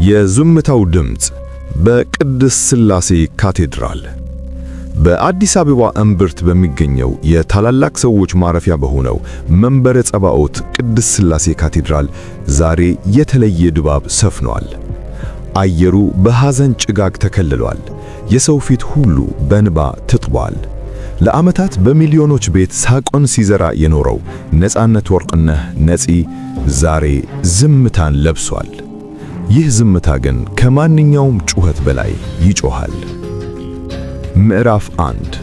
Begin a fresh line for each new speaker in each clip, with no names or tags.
የዝምታው ድምፅ በቅድስት ሥላሴ ካቴድራል። በአዲስ አበባ እምብርት በሚገኘው የታላላቅ ሰዎች ማረፊያ በሆነው መንበረ ጸባዖት ቅድስት ሥላሴ ካቴድራል ዛሬ የተለየ ድባብ ሰፍኗል። አየሩ በሐዘን ጭጋግ ተከልሏል። የሰው ፊት ሁሉ በእንባ ተጥቧል። ለዓመታት በሚሊዮኖች ቤት ሳቆን ሲዘራ የኖረው ነጻነት ወርቅነህ ነፂ ዛሬ ዝምታን ለብሷል። ይህ ዝምታ ግን ከማንኛውም ጩኸት በላይ ይጮሃል። ምዕራፍ 1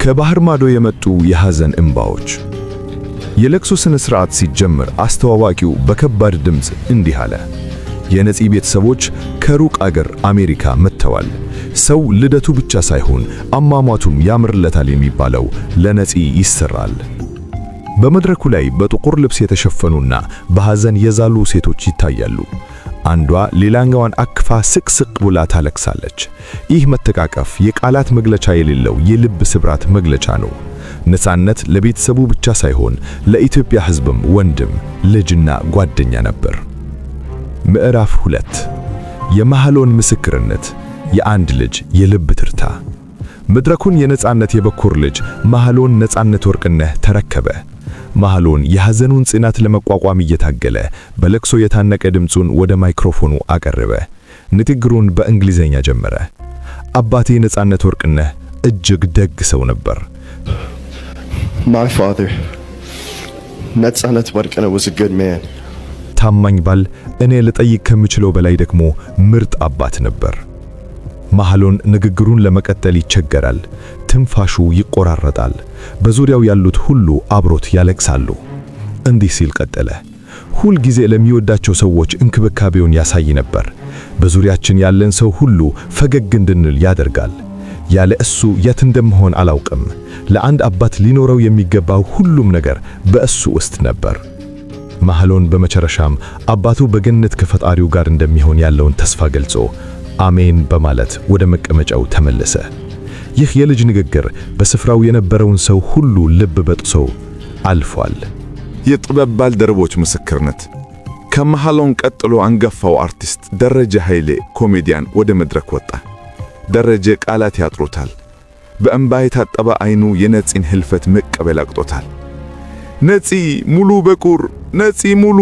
ከባህር ማዶ የመጡ የሐዘን እንባዎች። የለቅሶ ሥነ ሥርዓት ሲጀምር አስተዋዋቂው በከባድ ድምፅ እንዲህ አለ። የነፂ ቤተሰቦች ከሩቅ አገር አሜሪካ መጥተዋል። ሰው ልደቱ ብቻ ሳይሆን አሟሟቱም ያምርለታል የሚባለው ለነፂ ይሰራል። በመድረኩ ላይ በጥቁር ልብስ የተሸፈኑና በሐዘን የዛሉ ሴቶች ይታያሉ። አንዷ ሌላኛዋን አክፋ ስቅስቅ ብላ ታለቅሳለች። ይህ መተቃቀፍ የቃላት መግለጫ የሌለው የልብ ስብራት መግለጫ ነው። ነጻነት ለቤተሰቡ ብቻ ሳይሆን ለኢትዮጵያ ሕዝብም ወንድም፣ ልጅና ጓደኛ ነበር። ምዕራፍ 2 የመሐሎን ምስክርነት፣ የአንድ ልጅ የልብ ትርታ። መድረኩን የነጻነት የበኩር ልጅ መሐሎን ነጻነት ወርቅነህ ተረከበ። መሐሎን የሐዘኑን ጽናት ለመቋቋም እየታገለ በለቅሶ የታነቀ ድምፁን ወደ ማይክሮፎኑ አቀረበ። ንግግሩን በእንግሊዘኛ ጀመረ። አባቴ ነጻነት ወርቅነህ እጅግ ደግ ሰው ነበር።
My father, ነጻነት ወርቅነህ was a good man.
ታማኝ ባል፣ እኔ ልጠይቅ ከምችለው በላይ ደግሞ ምርጥ አባት ነበር። መሐሎን ንግግሩን ለመቀጠል ይቸገራል። ትንፋሹ ይቆራረጣል። በዙሪያው ያሉት ሁሉ አብሮት ያለቅሳሉ። እንዲህ ሲል ቀጠለ። ሁል ጊዜ ለሚወዳቸው ሰዎች እንክብካቤውን ያሳይ ነበር። በዙሪያችን ያለን ሰው ሁሉ ፈገግ እንድንል ያደርጋል። ያለ እሱ የት እንደምሆን አላውቅም። ለአንድ አባት ሊኖረው የሚገባው ሁሉም ነገር በእሱ ውስጥ ነበር። መሐሎን በመጨረሻም አባቱ በገነት ከፈጣሪው ጋር እንደሚሆን ያለውን ተስፋ ገልጾ አሜን በማለት ወደ መቀመጫው ተመለሰ። ይህ የልጅ ንግግር በስፍራው የነበረውን ሰው ሁሉ ልብ በጥሶ አልፏል።
የጥበብ ባልደረቦች ምስክርነት። ከመሐሎን ቀጥሎ አንጋፋው አርቲስት ደረጀ ኃይሌ ኮሜዲያን ወደ መድረክ ወጣ። ደረጀ ቃላት ያጥሩታል። በእንባ የታጠበ አይኑ የነፂን ህልፈት መቀበል አቅቶታል። ነፂ ሙሉ በቁር፣ ነፂ ሙሉ፣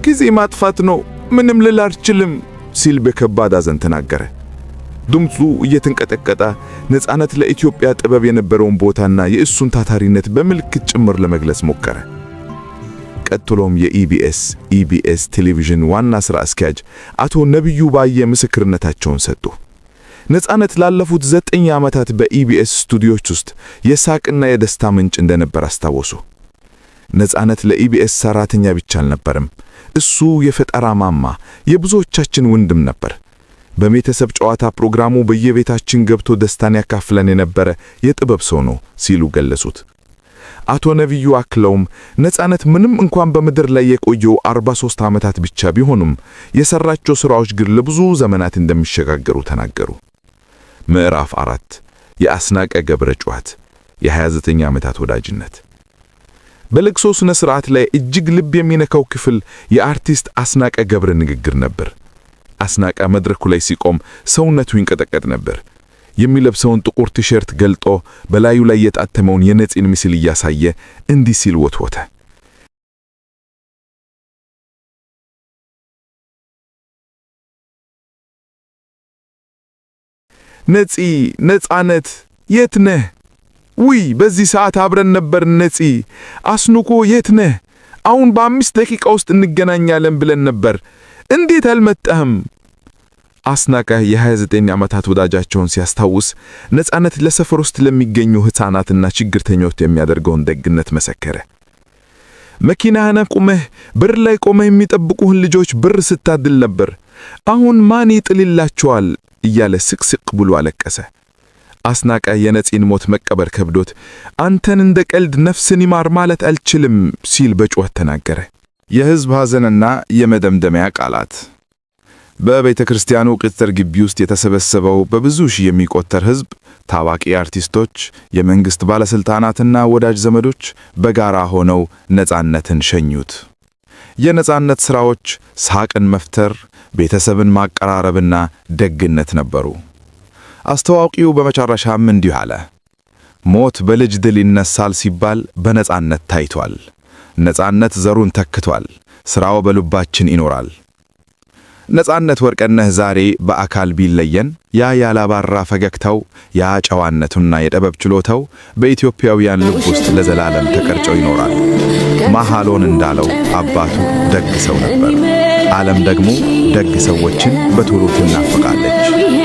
ጊዜ ማጥፋት ነው፣ ምንም ልል አልችልም ሲል በከባድ ሐዘን ተናገረ። ድምፁ እየተንቀጠቀጠ ነጻነት ለኢትዮጵያ ጥበብ የነበረውን ቦታና የእሱን ታታሪነት በምልክት ጭምር ለመግለጽ ሞከረ። ቀጥሎም የኢቢኤስ ቴሌቪዥን ዋና ሥራ አስኪያጅ አቶ ነብዩ ባየ ምስክርነታቸውን ሰጡ። ነጻነት ላለፉት 9 ዓመታት በኢቢኤስ ስቱዲዮዎች ውስጥ የሳቅና የደስታ ምንጭ እንደነበር አስታወሱ። ነጻነት ለኢቢኤስ ሰራተኛ ብቻ አልነበረም። እሱ የፈጠራ ማማ፣ የብዙዎቻችን ወንድም ነበር። በቤተሰብ ጨዋታ ፕሮግራሙ በየቤታችን ገብቶ ደስታን ያካፍለን የነበረ የጥበብ ሰው ነው ሲሉ ገለጹት። አቶ ነብዩ አክለውም ነጻነት ምንም እንኳን በምድር ላይ የቆየው 43 ዓመታት ብቻ ቢሆኑም የሰራቸው ሥራዎች ግን ለብዙ ዘመናት እንደሚሸጋገሩ ተናገሩ። ምዕራፍ 4 የአስናቀ ገብረ ጩኸት፣ የ29 ዓመታት ወዳጅነት። በለቅሶ ሥነ ሥርዓት ላይ እጅግ ልብ የሚነካው ክፍል የአርቲስት አስናቀ ገብረ ንግግር ነበር። አስናቀ መድረኩ ላይ ሲቆም ሰውነቱ ይንቀጠቀጥ ነበር። የሚለብሰውን ጥቁር ቲሸርት ገልጦ በላዩ ላይ የታተመውን የነፂን ምስል እያሳየ እንዲህ ሲል ወትወተ። ነፂ፣ ነጻነት የት ነህ? ውይ በዚህ ሰዓት አብረን ነበር። ነፂ፣ አስንቆ የት ነህ? አሁን በ5 ደቂቃ ውስጥ እንገናኛለን ብለን ነበር። እንዴት አልመጣህም? አስናቀ የ29 ዓመታት ወዳጃቸውን ሲያስታውስ ነጻነት ለሰፈር ውስጥ ለሚገኙ ሕፃናትና ችግርተኞች የሚያደርገውን ደግነት መሰከረ። መኪናህን ቆመህ በር ላይ ቆመህ የሚጠብቁህን ልጆች ብር ስታድል ነበር። አሁን ማን ይጥልላቸዋል እያለ ስቅስቅ ብሎ አለቀሰ። አስናቀ የነፂን ሞት መቀበር ከብዶት አንተን እንደ ቀልድ ነፍስን ይማር ማለት አልችልም ሲል በጩኸት ተናገረ።
የሕዝብ ሐዘንና የመደምደሚያ ቃላት። በቤተ ክርስቲያኑ ቅጥር ግቢ ውስጥ የተሰበሰበው በብዙ ሺህ የሚቆጠር ሕዝብ፣ ታዋቂ አርቲስቶች፣ የመንግሥት ባለሥልጣናትና ወዳጅ ዘመዶች በጋራ ሆነው ነጻነትን ሸኙት። የነጻነት ሥራዎች ሳቅን መፍጠር፣ ቤተሰብን ማቀራረብና ደግነት ነበሩ። አስተዋቂው በመጨረሻም እንዲህ አለ፣ ሞት በልጅ ድል ይነሳል ሲባል በነጻነት ታይቷል። ነጻነት ዘሩን ተክቷል። ሥራው በልባችን ይኖራል። ነጻነት ወርቅነህ ዛሬ በአካል ቢለየን ያ ያላባራ ፈገግታው፣ ያ ጨዋነቱና የጥበብ ችሎታው በኢትዮጵያውያን ልብ ውስጥ ለዘላለም ተቀርጾ ይኖራል። መሐሎን እንዳለው አባቱ ደግ ሰው ነበር። ዓለም ደግሞ ደግ ሰዎችን በቶሎ ትናፍቃለች።